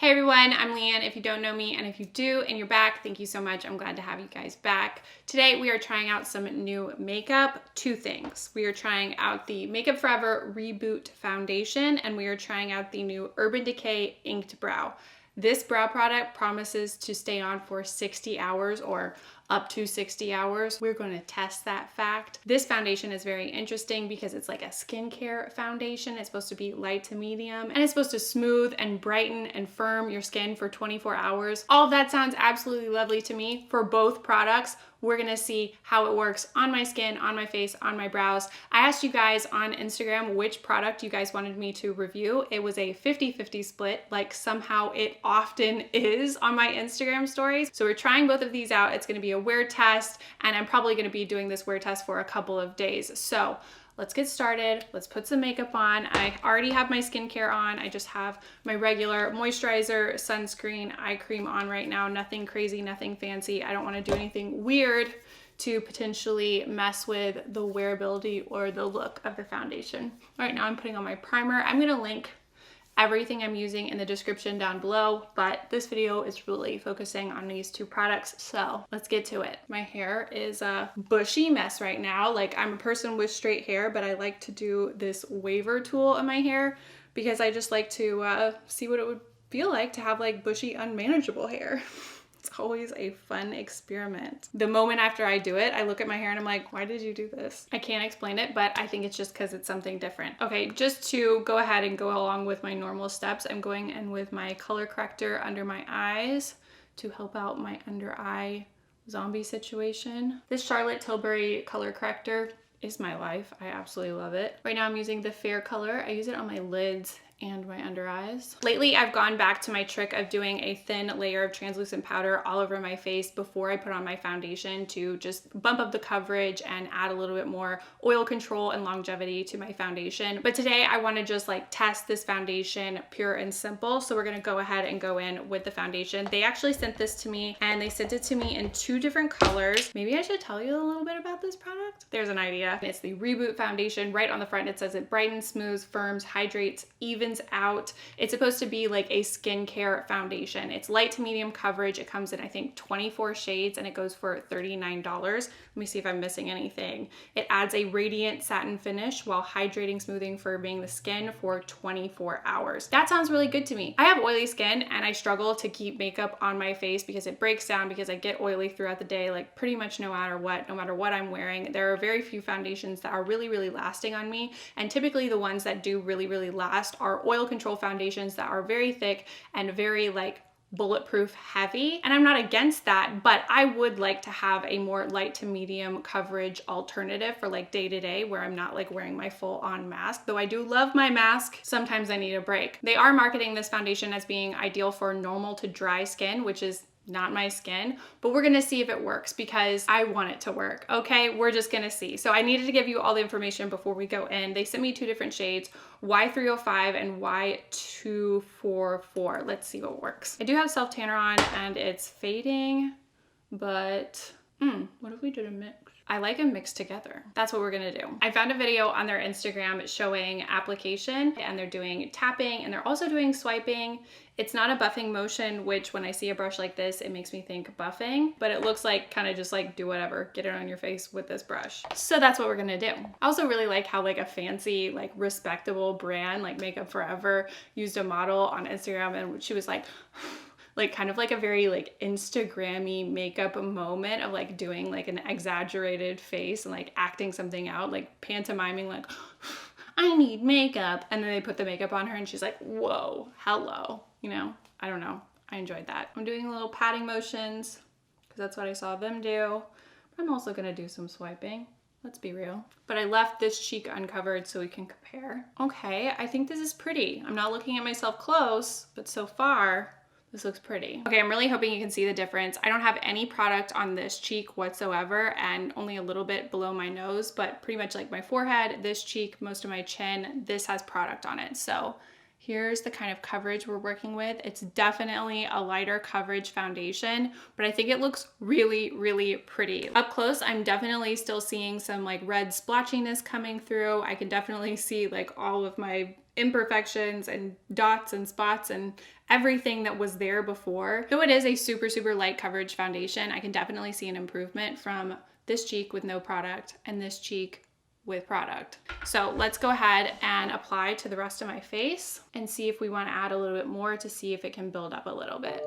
Hey everyone, I'm Leanne. If you don't know me, and if you do and you're back, thank you so much. I'm glad to have you guys back. Today we are trying out some new makeup. Two things. We are trying out the Makeup Forever Reboot Foundation, and we are trying out the new Urban Decay Inked Brow. This brow product promises to stay on for 60 hours or up to 60 hours. We're going to test that fact. This foundation is very interesting because it's like a skincare foundation. It's supposed to be light to medium, and it's supposed to smooth and brighten and firm your skin for 24 hours. All of that sounds absolutely lovely to me. For both products, we're gonna see how it works on my skin, on my face, on my brows. I asked you guys on Instagram which product you guys wanted me to review. It was a 50-50 split, like somehow it often is on my Instagram stories. So we're trying both of these out. It's gonna be a wear test, and I'm probably gonna be doing this wear test for a couple of days. So let's get started. Let's put some makeup on. I already have my skincare on. I just have my regular moisturizer, sunscreen, eye cream on right now. Nothing crazy, nothing fancy. I don't want to do anything weird to potentially mess with the wearability or the look of the foundation. Right now I'm putting on my primer. I'm going to link everything I'm using in the description down below, but this video is really focusing on these two products, so let's get to it. My hair is a bushy mess right now. Like, I'm a person with straight hair, but I like to do this waver tool in my hair because I just like to see what it would feel like to have like bushy, unmanageable hair. It's always a fun experiment. The moment after I do it, I look at my hair and I'm like, why did you do this? I can't explain it, but I think it's just because it's something different. Okay, just to go ahead and go along with my normal steps, I'm going in with my color corrector under my eyes to help out my under eye zombie situation. This Charlotte Tilbury color corrector is my life. I absolutely love it. Right now I'm using the Fair color. I use it on my lids and my under eyes. Lately, I've gone back to my trick of doing a thin layer of translucent powder all over my face before I put on my foundation to just bump up the coverage and add a little bit more oil control and longevity to my foundation. But today I want to just like test this foundation pure and simple. So we're gonna go ahead and go in with the foundation. They actually sent this to me, and they sent it to me in two different colors. Maybe I should tell you a little bit about this product. There's an idea. It's the Reboot Foundation. Right on the front, it says it brightens, smooths, firms, hydrates, evens out. It's supposed to be like a skincare foundation. It's light to medium coverage. It comes in, I think, 24 shades, and it goes for $39. Let me see if I'm missing anything. It adds a radiant satin finish while hydrating, smoothing, firming the skin for 24 hours. That sounds really good to me. I have oily skin, and I struggle to keep makeup on my face because it breaks down, because I get oily throughout the day, like pretty much no matter what I'm wearing. There are very few foundations that are really, really lasting on me, and typically the ones that do really, really last are oil control foundations that are very thick and very like bulletproof heavy. And I'm not against that, but I would like to have a more light to medium coverage alternative for like day to day, where I'm not like wearing my full on mask. Though I do love my mask, sometimes I need a break. They are marketing this foundation as being ideal for normal to dry skin, which is not my skin, but we're gonna see if it works because I want it to work. Okay, we're just gonna see. So I needed to give you all the information before we go in. They sent me two different shades, Y305 and Y244. Let's see what works. I do have self tanner on, and it's fading, but what if we did a mix? I like them mixed together. That's what we're gonna do. I found a video on their Instagram showing application, and they're doing tapping, and they're also doing swiping. It's not a buffing motion, which when I see a brush like this, it makes me think buffing, but it looks like kind of just like do whatever, get it on your face with this brush. So that's what we're gonna do. I also really like how like a fancy, like respectable brand like Makeup Forever used a model on Instagram, and she was like, like kind of like a very like Instagram-y makeup moment of like doing like an exaggerated face and like acting something out, like pantomiming like, I need makeup. And then they put the makeup on her and she's like, whoa, hello. You know, I don't know. I enjoyed that. I'm doing little patting motions because that's what I saw them do. But I'm also gonna do some swiping. Let's be real. But I left this cheek uncovered so we can compare. Okay, I think this is pretty. I'm not looking at myself close, but so far, this looks pretty. Okay, I'm really hoping you can see the difference. I don't have any product on this cheek whatsoever, and only a little bit below my nose, but pretty much like my forehead, this cheek, most of my chin, this has product on it. So here's the kind of coverage we're working with. It's definitely a lighter coverage foundation, but I think it looks really, really pretty. Up close, I'm definitely still seeing some like red splotchiness coming through. I can definitely see like all of my imperfections and dots and spots and everything that was there before. Though it is a super, super light coverage foundation, I can definitely see an improvement from this cheek with no product and this cheek with product. So let's go ahead and apply to the rest of my face and see if we want to add a little bit more to see if it can build up a little bit.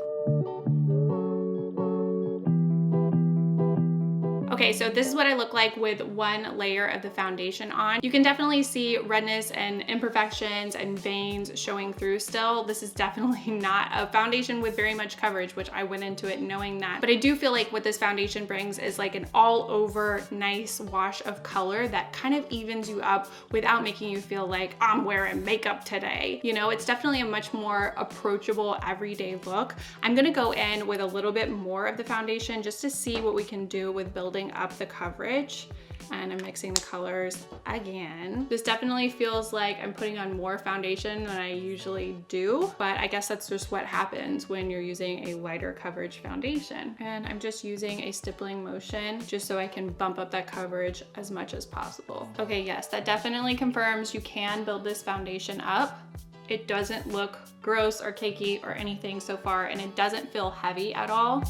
Okay, so this is what I look like with one layer of the foundation on. You can definitely see redness and imperfections and veins showing through still. This is definitely not a foundation with very much coverage, which I went into it knowing that. But I do feel like what this foundation brings is like an all over nice wash of color that kind of evens you up without making you feel like I'm wearing makeup today. You know, it's definitely a much more approachable everyday look. I'm gonna go in with a little bit more of the foundation just to see what we can do with building up the coverage, and I'm mixing the colors again. This definitely feels like I'm putting on more foundation than I usually do, but I guess that's just what happens when you're using a lighter coverage foundation. And I'm just using a stippling motion just so I can bump up that coverage as much as possible. Okay, yes, that definitely confirms you can build this foundation up. It doesn't look gross or cakey or anything so far, and it doesn't feel heavy at all.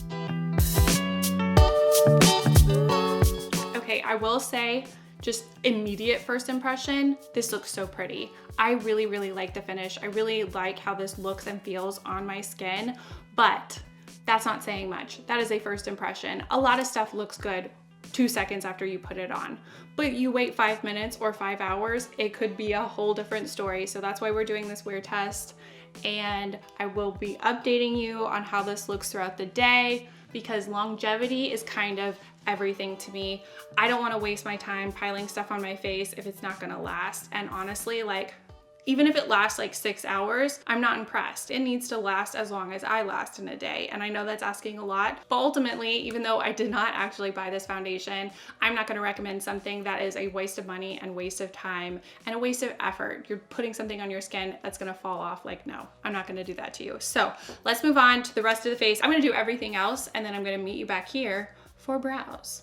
Okay, I will say, just immediate first impression, this looks so pretty. I really, really like the finish. I really like how this looks and feels on my skin, but that's not saying much. That is a first impression. A lot of stuff looks good 2 seconds after you put it on, but you wait 5 minutes or 5 hours, it could be a whole different story. So that's why we're doing this wear test, and I will be updating you on how this looks throughout the day, because longevity is kind of everything to me. I don't want to waste my time piling stuff on my face if it's not gonna last. And honestly, like, even if it lasts like 6 hours, I'm not impressed. It needs to last as long as I last in a day. And I know that's asking a lot, but ultimately, even though I did not actually buy this foundation, I'm not gonna recommend something that is a waste of money and waste of time and a waste of effort. You're putting something on your skin that's gonna fall off. Like, no, I'm not gonna do that to you. So let's move on to the rest of the face. I'm gonna do everything else, and then I'm gonna meet you back here for brows.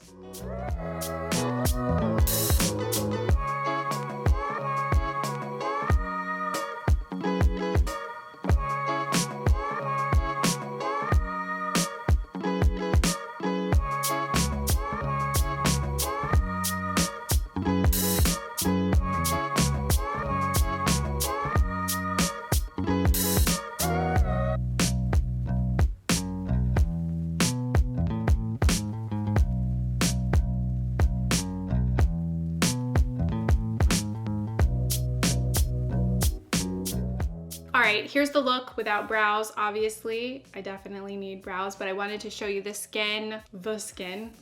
All right, here's the look without brows. Obviously, I definitely need brows, but I wanted to show you the skin.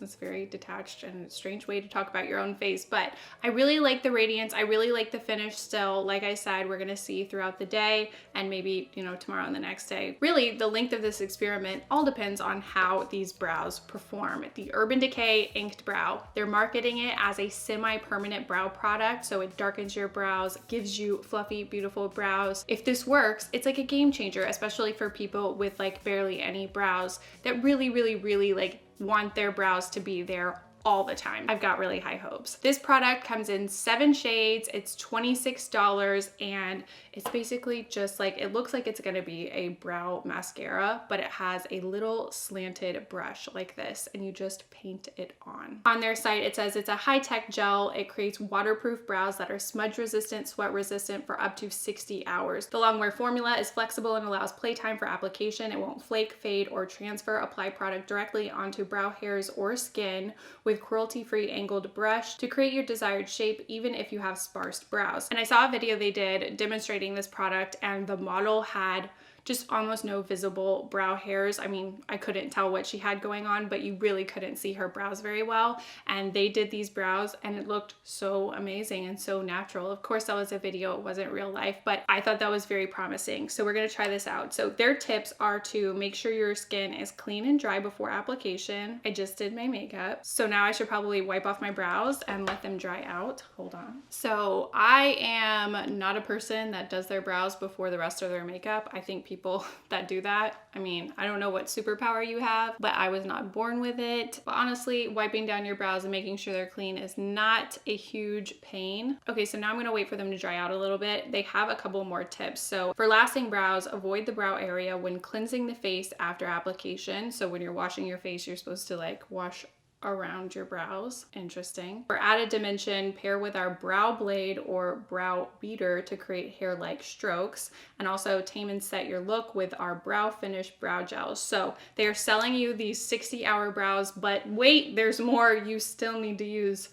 It's very detached and a strange way to talk about your own face, but I really like the radiance. I really like the finish still. Like I said, we're gonna see throughout the day and maybe, you know, tomorrow and the next day. Really, the length of this experiment all depends on how these brows perform. The Urban Decay Inked Brow, they're marketing it as a semi-permanent brow product, so it darkens your brows, gives you fluffy, beautiful brows. If this works, it's like a game changer, especially for people with like barely any brows that really, really, really like want their brows to be there all the time. I've got really high hopes. This product comes in 7 shades. It's $26, and it's basically just like, it looks like it's gonna be a brow mascara, but it has a little slanted brush like this, and you just paint it on. On their site, it says it's a high-tech gel. It creates waterproof brows that are smudge resistant, sweat resistant for up to 60 hours. The long wear formula is flexible and allows playtime for application. It won't flake, fade, or transfer. Apply product directly onto brow hairs or skin with cruelty-free angled brush to create your desired shape, even if you have sparse brows. And I saw a video they did demonstrating this product, and the model had just almost no visible brow hairs. I mean, I couldn't tell what she had going on, but you really couldn't see her brows very well. And they did these brows and it looked so amazing and so natural. Of course, that was a video, it wasn't real life, but I thought that was very promising. So we're gonna try this out. So their tips are to make sure your skin is clean and dry before application. I just did my makeup, so now I should probably wipe off my brows and let them dry out. Hold on. So I am not a person that does their brows before the rest of their makeup. I think people people that do that. I mean, I don't know what superpower you have, but I was not born with it. But honestly, wiping down your brows and making sure they're clean is not a huge pain. Okay, so now I'm gonna wait for them to dry out a little bit. They have a couple more tips. So for lasting brows, avoid the brow area when cleansing the face after application. So when you're washing your face, you're supposed to like wash around your brows. Interesting. For added dimension, pair with our brow blade or brow beater to create hair-like strokes, and also tame and set your look with our brow finish brow gels. So they are selling you these 60-hour brows, but wait, there's more. You still need to use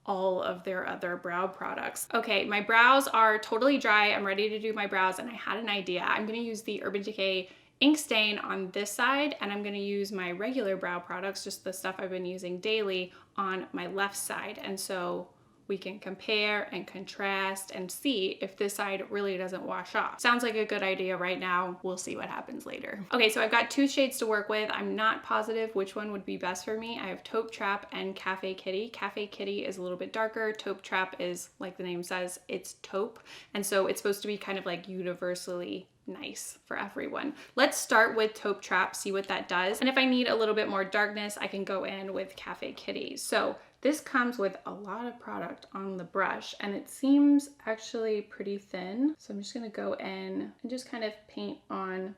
all of their other brow products. Okay, my brows are totally dry. I'm ready to do my brows, and I had an idea. I'm gonna use the Urban Decay ink stain on this side, and I'm gonna use my regular brow products, just the stuff I've been using daily, on my left side. And so we can compare and contrast and see if this side really doesn't wash off. Sounds like a good idea right now. We'll see what happens later. Okay, so I've got 2 shades to work with. I'm not positive which one would be best for me. I have Taupe Trap and Cafe Kitty. Cafe Kitty is a little bit darker. Taupe Trap is, like the name says, it's taupe. And so it's supposed to be kind of like universally nice for everyone. Let's start with Taupe Trap, see what that does. And if I need a little bit more darkness, I can go in with Cafe Kitty. So this comes with a lot of product on the brush, and it seems actually pretty thin. So I'm just gonna go in and just kind of paint on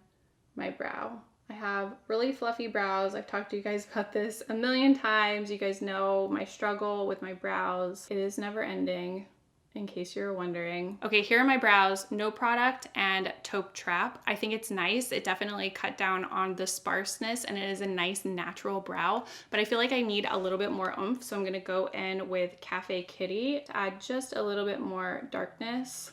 my brow. I have really fluffy brows. I've talked to you guys about this a million times. You guys know my struggle with my brows. It is never ending, in case you're wondering. Okay, here are my brows, no product and Taupe Trap. I think it's nice. It definitely cut down on the sparseness, and it is a nice natural brow, but I feel like I need a little bit more oomph, so I'm gonna go in with Cafe Kitty to add just a little bit more darkness.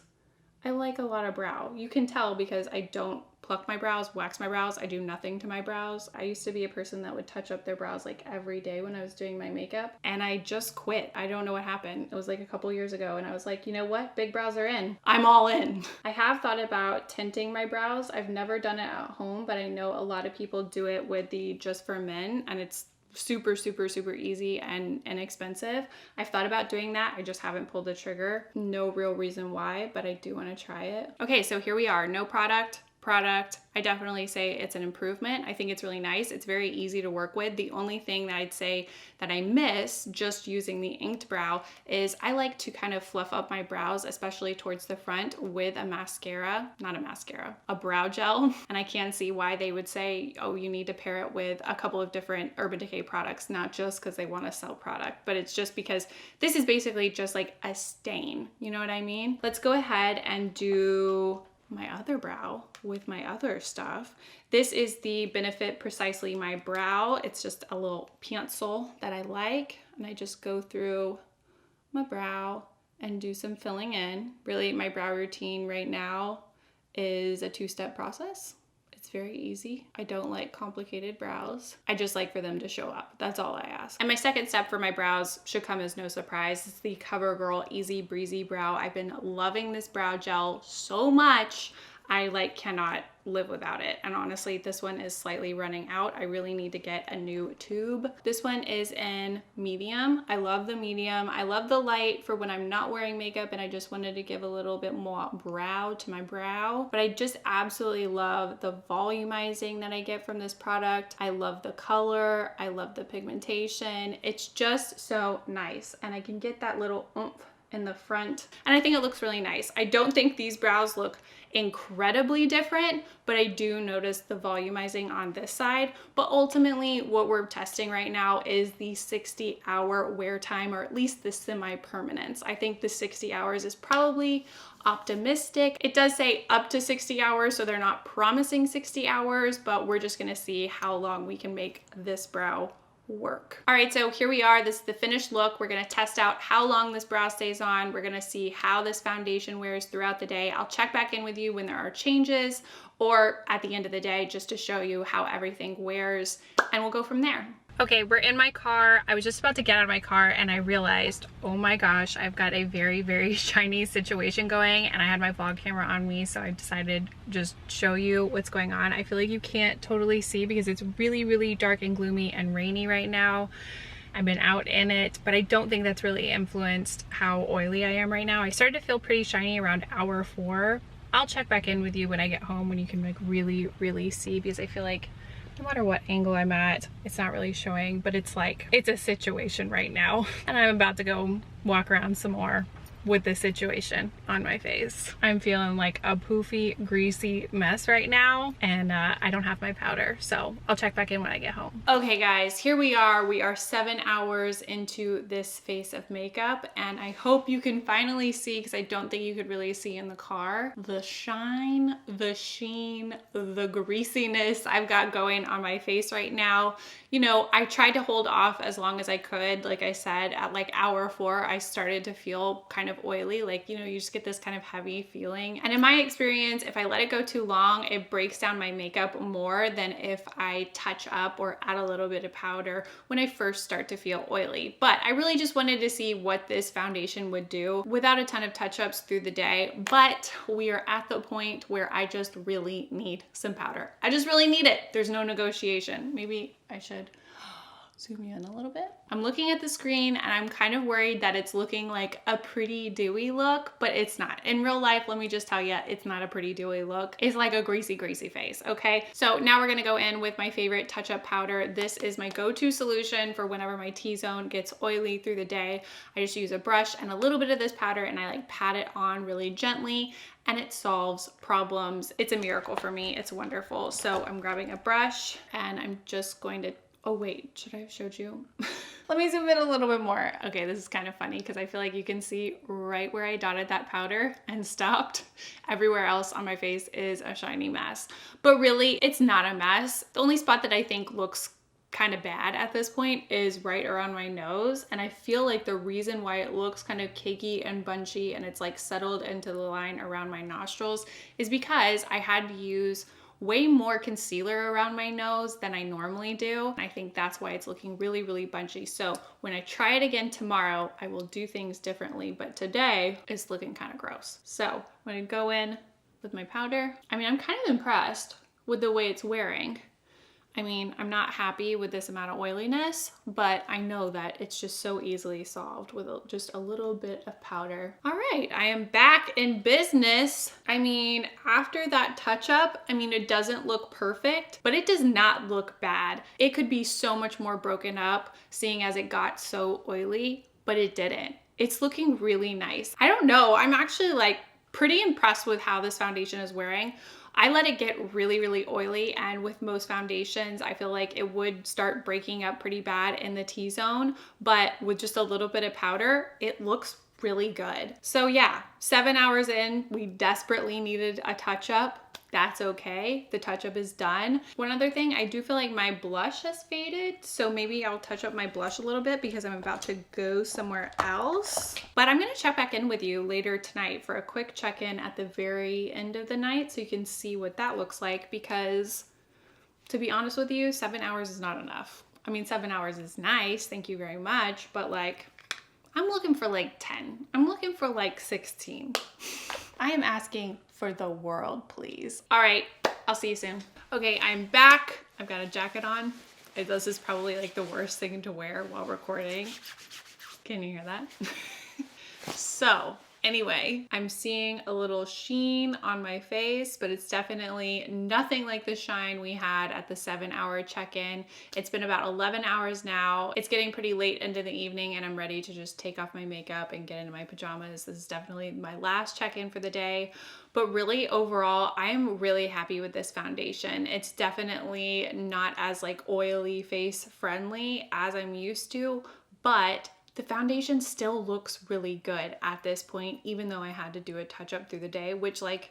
I like a lot of brow. You can tell because I don't pluck my brows, wax my brows. I do nothing to my brows. I used to be a person that would touch up their brows like every day when I was doing my makeup, and I just quit. I don't know what happened. It was like a couple years ago, and I was like, you know what? Big brows are in. I'm all in. I have thought about tinting my brows. I've never done it at home, but I know a lot of people do it with the Just for Men, and it's super, super, super easy and inexpensive. I've thought about doing that. I just haven't pulled the trigger. No real reason why, but I do want to try it. Okay, so here we are. No product. I definitely say it's an improvement. I think it's really nice. It's very easy to work with. The only thing that I'd say that I miss just using the inked brow is I like to kind of fluff up my brows, especially towards the front, with a mascara, not a mascara, a brow gel. And I can see why they would say, oh, you need to pair it with a couple of different Urban Decay products, not just because they want to sell product, but it's just because this is basically just like a stain. You know what I mean? Let's go ahead and do my other brow with my other stuff. This is the Benefit Precisely My Brow. It's just a little pencil that I like, and I just go through my brow and do some filling in. Really, my brow routine right now is a 2-step process. It's very easy. I don't like complicated brows. I just like for them to show up. That's all I ask. And my second step for my brows should come as no surprise. It's the CoverGirl Easy Breezy Brow. I've been loving this brow gel so much. I like cannot live without it. And honestly, this one is slightly running out. I really need to get a new tube. This one is in medium. I love the medium. I love the light for when I'm not wearing makeup and I just wanted to give a little bit more brow to my brow. But I just absolutely love the volumizing that I get from this product. I love the color. I love the pigmentation. It's just so nice. And I can get that little oomph in the front, and I think it looks really nice. I don't think these brows look incredibly different, but I do notice the volumizing on this side. But ultimately what we're testing right now is the 60-hour wear time, or at least the semi-permanence. I think the 60 hours is probably optimistic. It does say up to 60 hours, so they're not promising 60 hours, but we're just gonna see how long we can make this brow work. All right, so here we are. This is the finished look. We're gonna test out how long this brow stays on. We're gonna see how this foundation wears throughout the day. I'll check back in with you when there are changes, or at the end of the day, just to show you how everything wears, and we'll go from there. Okay, we're in my car. I was just about to get out of my car and I realized, oh my gosh, I've got a very, very shiny situation going, and I had my vlog camera on me, so I decided just show you what's going on. I feel like you can't totally see because it's really, really dark and gloomy and rainy right now. I've been out in it, but I don't think that's really influenced how oily I am right now. I started to feel pretty shiny around hour 4. I'll check back in with you when I get home, when you can like really see, because I feel like no matter what angle I'm at, it's not really showing, but it's like, it's a situation right now. And I'm about to go walk around some more with this situation on my face. I'm feeling like a poofy, greasy mess right now, and I don't have my powder, so I'll check back in when I get home. Okay guys, here we are. We are 7 hours into this face of makeup, and I hope you can finally see, because I don't think you could really see in the car, the shine, the sheen, the greasiness I've got going on my face right now. You know, I tried to hold off as long as I could. Like I said, at like hour 4, I started to feel kind of oily. Like, you know, you just get this kind of heavy feeling. And in my experience, if I let it go too long, it breaks down my makeup more than if I touch up or add a little bit of powder when I first start to feel oily. But I really just wanted to see what this foundation would do without a ton of touch-ups through the day. But we are at the point where I just really need some powder. I just really need it. There's no negotiation. Maybe I should zoom in a little bit. I'm looking at the screen and I'm kind of worried that it's looking like a pretty dewy look, but it's not. In real life, let me just tell you, it's not a pretty dewy look. It's like a greasy face, okay? So now we're gonna go in with my favorite touch-up powder. This is my go-to solution for whenever my T-zone gets oily through the day. I just use a brush and a little bit of this powder, and I like pat it on really gently, and it solves problems. It's a miracle for me. It's wonderful. So I'm grabbing a brush and I'm just going to, oh wait, should I have showed you? Let me zoom in a little bit more. Okay, this is kind of funny because I feel like you can see right where I dotted that powder and stopped. Everywhere else on my face is a shiny mess. But really, it's not a mess. The only spot that I think looks kind of bad at this point is right around my nose, and I feel like the reason why it looks kind of cakey and bunchy and it's like settled into the line around my nostrils is because I had to use way more concealer around my nose than I normally do. I think that's why it's looking really bunchy. So when I try it again tomorrow, I will do things differently, but today it's looking kind of gross. So I'm gonna go in with my powder. I mean, I'm kind of impressed with the way it's wearing. I mean, I'm not happy with this amount of oiliness, but I know that it's just so easily solved with just a little bit of powder. All right, I am back in business. I mean, after that touch up, I mean, it doesn't look perfect, but it does not look bad. It could be so much more broken up, seeing as it got so oily, but it didn't. It's looking really nice. I don't know, I'm actually like pretty impressed with how this foundation is wearing. I let it get really oily, and with most foundations, I feel like it would start breaking up pretty bad in the T-zone, but with just a little bit of powder, it looks really good. So yeah, 7 hours in, we desperately needed a touch-up. That's okay. The touch-up is done. One other thing, I do feel like my blush has faded, so maybe I'll touch up my blush a little bit because I'm about to go somewhere else. But I'm gonna check back in with you later tonight for a quick check-in at the very end of the night so you can see what that looks like, because to be honest with you, 7 hours is not enough. I mean, 7 hours is nice, thank you very much, but like, I'm looking for like 10. I'm looking for like 16. I am asking for the world, please. All right, I'll see you soon. Okay, I'm back. I've got a jacket on. This is probably like the worst thing to wear while recording. Can you hear that? So anyway, I'm seeing a little sheen on my face, but it's definitely nothing like the shine we had at the 7 hour check-in. It's been about 11 hours now. It's getting pretty late into the evening and I'm ready to just take off my makeup and get into my pajamas. This is definitely my last check-in for the day. But really, overall, I am really happy with this foundation. It's definitely not as like oily face friendly as I'm used to, but the foundation still looks really good at this point, even though I had to do a touch-up through the day, which like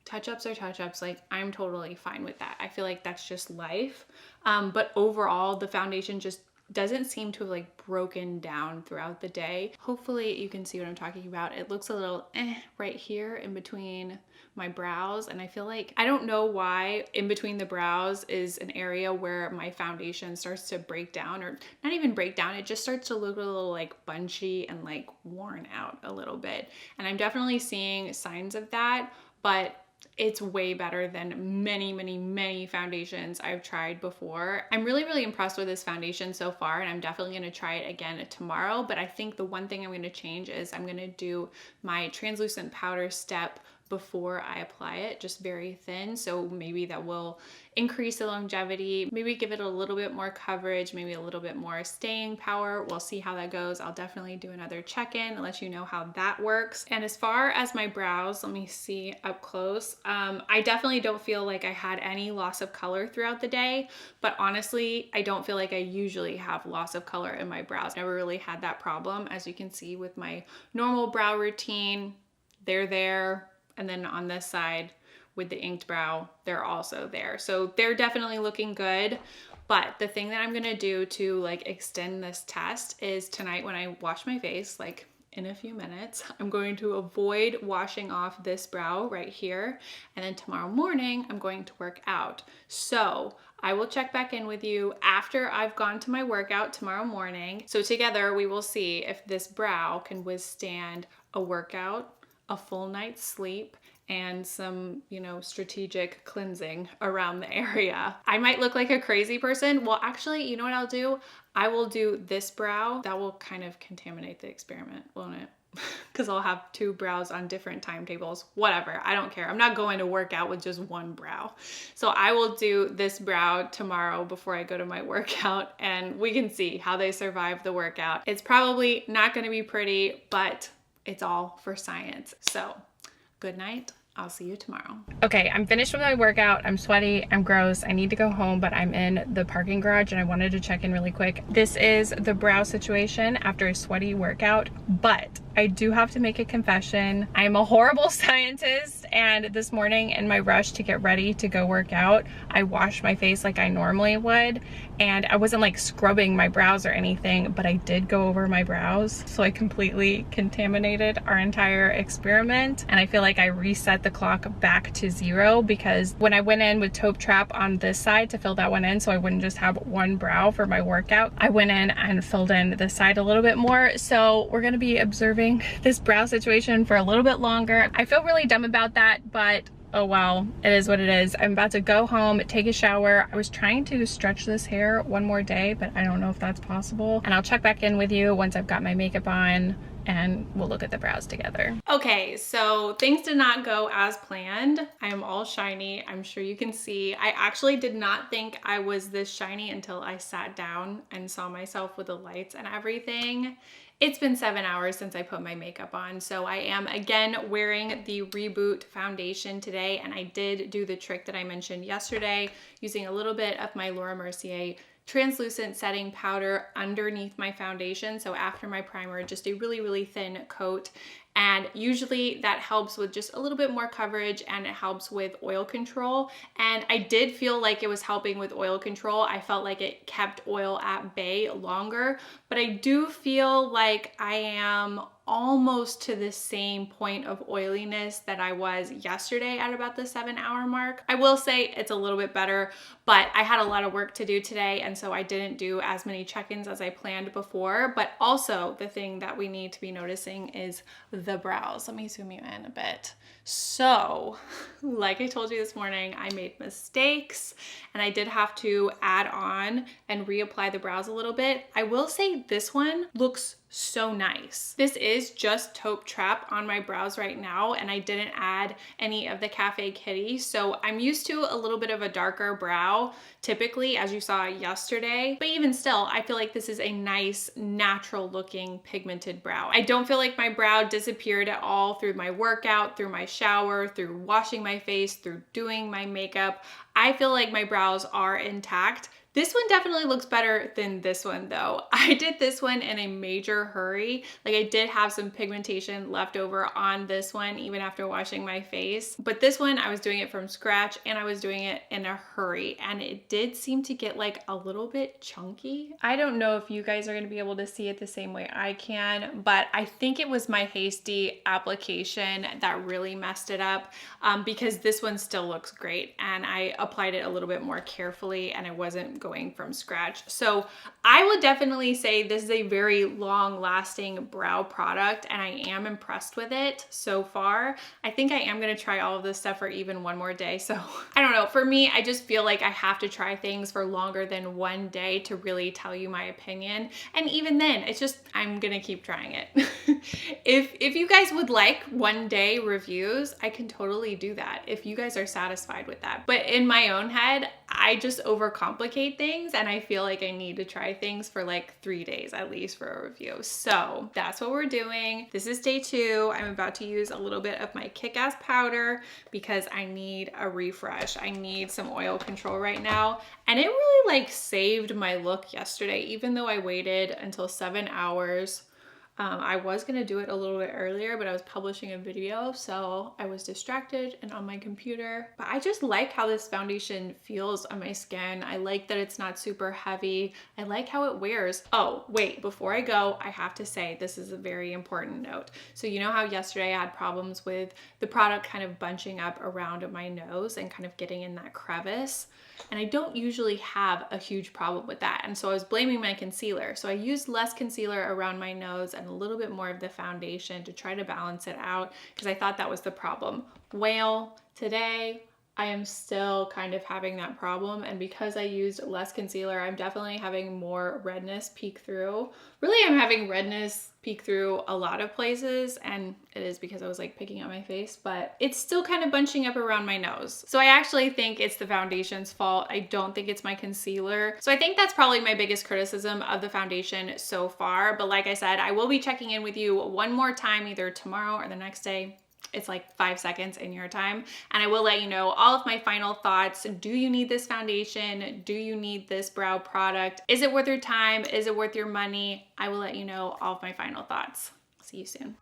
touch-ups are touch-ups. Like, I'm totally fine with that. I feel like that's just life. But overall, the foundation just doesn't seem to have like broken down throughout the day. Hopefully you can see what I'm talking about. It looks a little right here in between my brows, and I feel like, I don't know why in between the brows is an area where my foundation starts to break down, or not even break down, it just starts to look a little like bunchy and like worn out a little bit. And I'm definitely seeing signs of that, but it's way better than many foundations I've tried before. I'm really impressed with this foundation so far, and I'm definitely going to try it again tomorrow. But I think the one thing I'm going to change is I'm going to do my translucent powder step before I apply it, just very thin. So maybe that will increase the longevity, maybe give it a little bit more coverage, maybe a little bit more staying power. We'll see how that goes. I'll definitely do another check-in and let you know how that works. And as far as my brows, let me see up close. I definitely don't feel like I had any loss of color throughout the day, but honestly, I don't feel like I usually have loss of color in my brows. Never really had that problem. As you can see with my normal brow routine, they're there. And then on this side, with the inked brow, they're also there. So they're definitely looking good. But the thing that I'm gonna do to like extend this test is tonight when I wash my face, like in a few minutes, I'm going to avoid washing off this brow right here. And then tomorrow morning, I'm going to work out. So I will check back in with you after I've gone to my workout tomorrow morning. So together we will see if this brow can withstand a workout, a full night's sleep, and some, you know, strategic cleansing around the area. I might look like a crazy person. Well, actually, you know what I'll do? I will do this brow. That will kind of contaminate the experiment, won't it? Because I'll have two brows on different timetables. Whatever, I don't care. I'm not going to work out with just one brow. So I will do this brow tomorrow before I go to my workout, and we can see how they survive the workout. It's probably not going to be pretty, but it's all for science. So good night. I'll see you tomorrow. Okay, I'm finished with my workout. I'm sweaty, I'm gross. I need to go home, but I'm in the parking garage and I wanted to check in really quick. This is the brow situation after a sweaty workout, but I do have to make a confession. I'm a horrible scientist, and this morning in my rush to get ready to go work out, I washed my face like I normally would, and I wasn't like scrubbing my brows or anything, but I did go over my brows. So I completely contaminated our entire experiment, and I feel like I reset the clock back to 0 because when I went in with Taupe Trap on this side to fill that one in so I wouldn't just have one brow for my workout, I went in and filled in this side a little bit more. So we're gonna be observing this brow situation for a little bit longer. I feel really dumb about that, but oh well, it is what it is. I'm about to go home, take a shower. I was trying to stretch this hair one more day, but I don't know if that's possible. And I'll check back in with you once I've got my makeup on, and we'll look at the brows together. Okay, so things did not go as planned. I am all shiny. I'm sure you can see. I actually did not think I was this shiny until I sat down and saw myself with the lights and everything. It's been 7 hours since I put my makeup on, so I am again wearing the Reboot foundation today, and I did do the trick that I mentioned yesterday, using a little bit of my Laura Mercier translucent setting powder underneath my foundation. So after my primer, just a really, really thin coat. And usually that helps with just a little bit more coverage, and it helps with oil control. And I did feel like it was helping with oil control. I felt like it kept oil at bay longer, but I do feel like I am almost to the same point of oiliness that I was yesterday at about the 7-hour mark. I will say it's a little bit better, but I had a lot of work to do today, and so I didn't do as many check-ins as I planned before. But also the thing that we need to be noticing is the brows. Let me zoom you in a bit. So, like I told you this morning, I made mistakes and I did have to add on and reapply the brows a little bit. I will say this one looks so nice. This is just Taupe Trap on my brows right now, and I didn't add any of the Cafe Kitty. So I'm used to a little bit of a darker brow typically, as you saw yesterday, but even still, I feel like this is a nice, natural looking pigmented brow. I don't feel like my brow disappeared at all through my workout, through my shower, through washing my face, through doing my makeup. I feel like my brows are intact. This one definitely looks better than this one though. I did this one in a major hurry. Like I did have some pigmentation left over on this one even after washing my face. But this one, I was doing it from scratch and I was doing it in a hurry, and it did seem to get like a little bit chunky. I don't know if you guys are gonna be able to see it the same way I can, but I think it was my hasty application that really messed it up, because this one still looks great. And I applied it a little bit more carefully and I wasn't going from scratch. So I would definitely say this is a very long lasting brow product and I am impressed with it so far. I think I am gonna try all of this stuff for even one more day. So I don't know, for me, I just feel like I have to try things for longer than one day to really tell you my opinion. And even then, it's just, I'm gonna keep trying it. If you guys would like one day reviews, I can totally do that if you guys are satisfied with that. But in my own head, I just overcomplicate things and I feel like I need to try things for like 3 days at least for a review. So that's what we're doing. This is day 2. I'm about to use a little bit of my Kick-Ass powder because I need a refresh. I need some oil control right now. And it really like saved my look yesterday, even though I waited until 7 hours. I was gonna do it a little bit earlier, but I was publishing a video, so I was distracted and on my computer. But I just like how this foundation feels on my skin. I like that it's not super heavy. I like how it wears. Oh, wait, before I go, I have to say this is a very important note. So you know how yesterday I had problems with the product kind of bunching up around my nose and kind of getting in that crevice? And I don't usually have a huge problem with that. And so I was blaming my concealer. So I used less concealer around my nose and a little bit more of the foundation to try to balance it out because I thought that was the problem. Well, today I am still kind of having that problem. And because I used less concealer, I'm definitely having more redness peek through. Really, I'm having redness peek through a lot of places, and it is because I was like picking at my face, but it's still kind of bunching up around my nose. So I actually think it's the foundation's fault. I don't think it's my concealer. So I think that's probably my biggest criticism of the foundation so far. But like I said, I will be checking in with you one more time, either tomorrow or the next day. It's like 5 seconds in your time. And I will let you know all of my final thoughts. Do you need this foundation? Do you need this brow product? Is it worth your time? Is it worth your money? I will let you know all of my final thoughts. See you soon.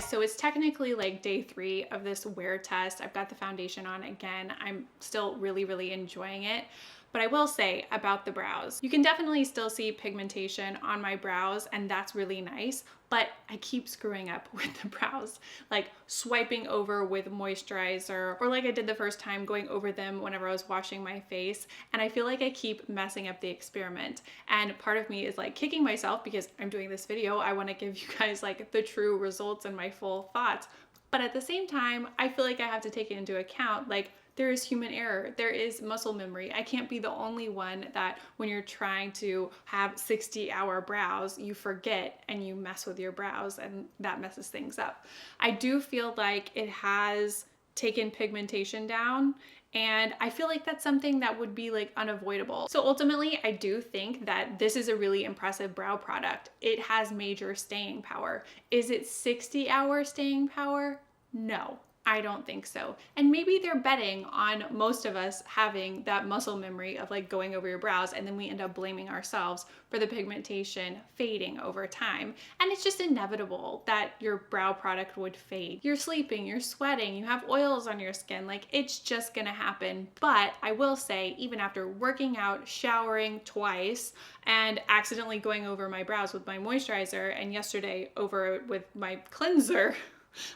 So it's technically like day 3 of this wear test. I've got the foundation on again. I'm still really enjoying it. But I will say about the brows, you can definitely still see pigmentation on my brows, and that's really nice, but I keep screwing up with the brows, like swiping over with moisturizer, or like I did the first time, going over them whenever I was washing my face, and I feel like I keep messing up the experiment. And part of me is like kicking myself because I'm doing this video. I want to give you guys like the true results and my full thoughts. But at the same time, I feel like I have to take it into account, like, there is human error, there is muscle memory. I can't be the only one that when you're trying to have 60-hour brows, you forget and you mess with your brows and that messes things up. I do feel like it has taken pigmentation down, and I feel like that's something that would be like unavoidable. So ultimately, I do think that this is a really impressive brow product. It has major staying power. Is it 60-hour staying power? No. I don't think so. And maybe they're betting on most of us having that muscle memory of like going over your brows, and then we end up blaming ourselves for the pigmentation fading over time. And it's just inevitable that your brow product would fade. You're sleeping, you're sweating, you have oils on your skin, like it's just gonna happen. But I will say, even after working out, showering twice, and accidentally going over my brows with my moisturizer, and yesterday over it with my cleanser,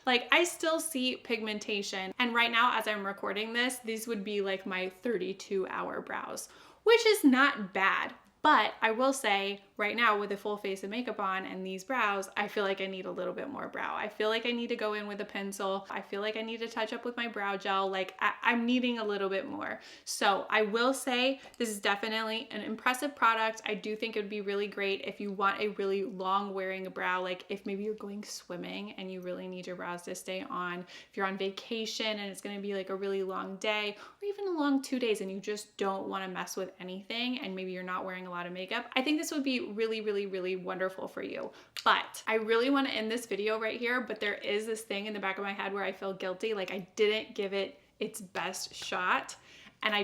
like I still see pigmentation. And right now, as I'm recording this, these would be like my 32-hour brows, which is not bad. But I will say right now, with a full face of makeup on and these brows, I feel like I need a little bit more brow. I feel like I need to go in with a pencil. I feel like I need to touch up with my brow gel. Like I'm needing a little bit more. So I will say this is definitely an impressive product. I do think it would be really great if you want a really long wearing brow, like if maybe you're going swimming and you really need your brows to stay on, if you're on vacation and it's gonna be like a really long day, or even a long 2 days and you just don't wanna mess with anything and maybe you're not wearing a lot of makeup, I think this would be really wonderful for you. But I really want to end this video right here, but there is this thing in the back of my head where I feel guilty, like I didn't give it its best shot, and I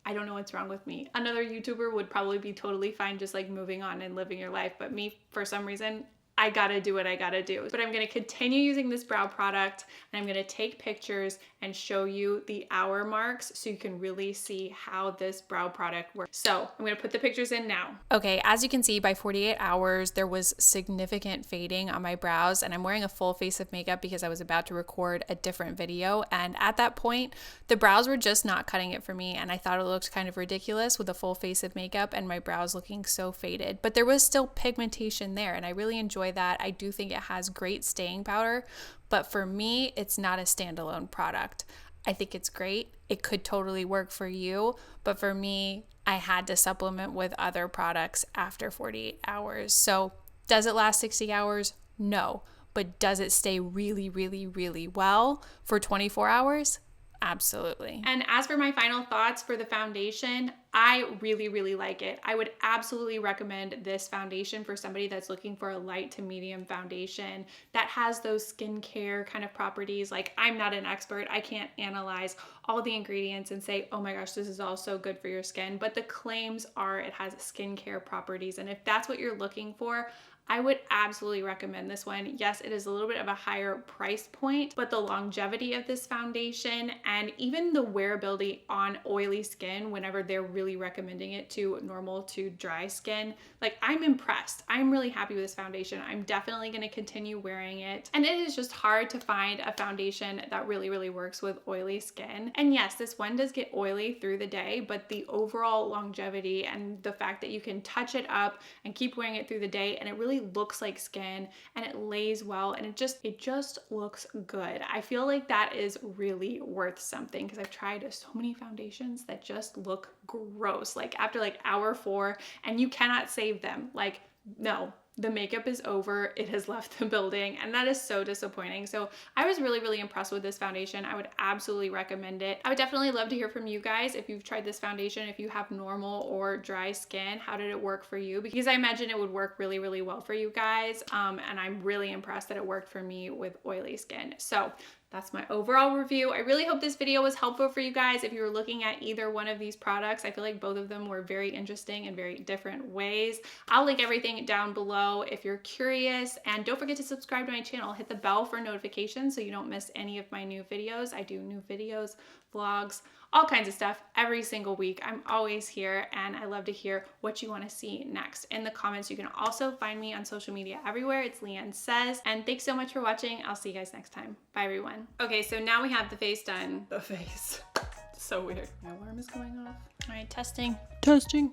I don't know what's wrong with me. Another YouTuber would probably be totally fine just like moving on and living your life, but me, for some reason, I gotta do what I gotta do. But I'm gonna continue using this brow product, and I'm gonna take pictures and show you the hour marks so you can really see how this brow product works. So I'm gonna put the pictures in now. Okay, as you can see, by 48 hours, there was significant fading on my brows, and I'm wearing a full face of makeup because I was about to record a different video. And at that point, the brows were just not cutting it for me, and I thought it looked kind of ridiculous with a full face of makeup and my brows looking so faded. But there was still pigmentation there, and I really enjoy that. I do think it has great staying powder, but for me, it's not a standalone product. I think it's great. It could totally work for you, but for me, I had to supplement with other products after 48 hours. So does it last 60 hours? No. But does it stay really, really, really well for 24 hours? Absolutely. And as for my final thoughts for the foundation, I really, really like it. I would absolutely recommend this foundation for somebody that's looking for a light to medium foundation that has those skincare kind of properties. Like, I'm not an expert. I can't analyze all the ingredients and say, oh my gosh, this is all so good for your skin. But the claims are it has skincare properties. And if that's what you're looking for, I would absolutely recommend this one. Yes, it is a little bit of a higher price point, but the longevity of this foundation and even the wearability on oily skin whenever they're really recommending it to normal to dry skin, like, I'm impressed. I'm really happy with this foundation. I'm definitely gonna continue wearing it. And it is just hard to find a foundation that really, really works with oily skin. And yes, this one does get oily through the day, but the overall longevity and the fact that you can touch it up and keep wearing it through the day and it really looks like skin and it lays well and it just looks good. I feel like that is really worth something because I've tried so many foundations that just look gross, like after like hour 4, and you cannot save them. Like, no, the makeup is over, it has left the building, and that is so disappointing. So I was really, really impressed with this foundation. I would absolutely recommend it. I would definitely love to hear from you guys if you've tried this foundation, if you have normal or dry skin, how did it work for you? Because I imagine it would work really, really well for you guys. And I'm really impressed that it worked for me with oily skin. So that's my overall review. I really hope this video was helpful for you guys. If you were looking at either one of these products, I feel like both of them were very interesting in very different ways. I'll link everything down below if you're curious. And don't forget to subscribe to my channel. Hit the bell for notifications so you don't miss any of my new videos. I do new videos, vlogs, all kinds of stuff every single week. I'm always here, and I love to hear what you want to see next in the comments. You can also find me on social media everywhere. It's LeighAnnSays. And thanks so much for watching. I'll see you guys next time. Bye, everyone. Okay, so now we have the face done. The face. So weird. My alarm is going off. All right, testing. Testing.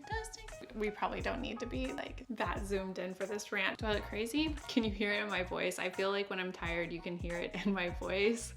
We probably don't need to be like that zoomed in for this rant. Do I look crazy? Can you hear it in my voice? I feel like when I'm tired, you can hear it in my voice.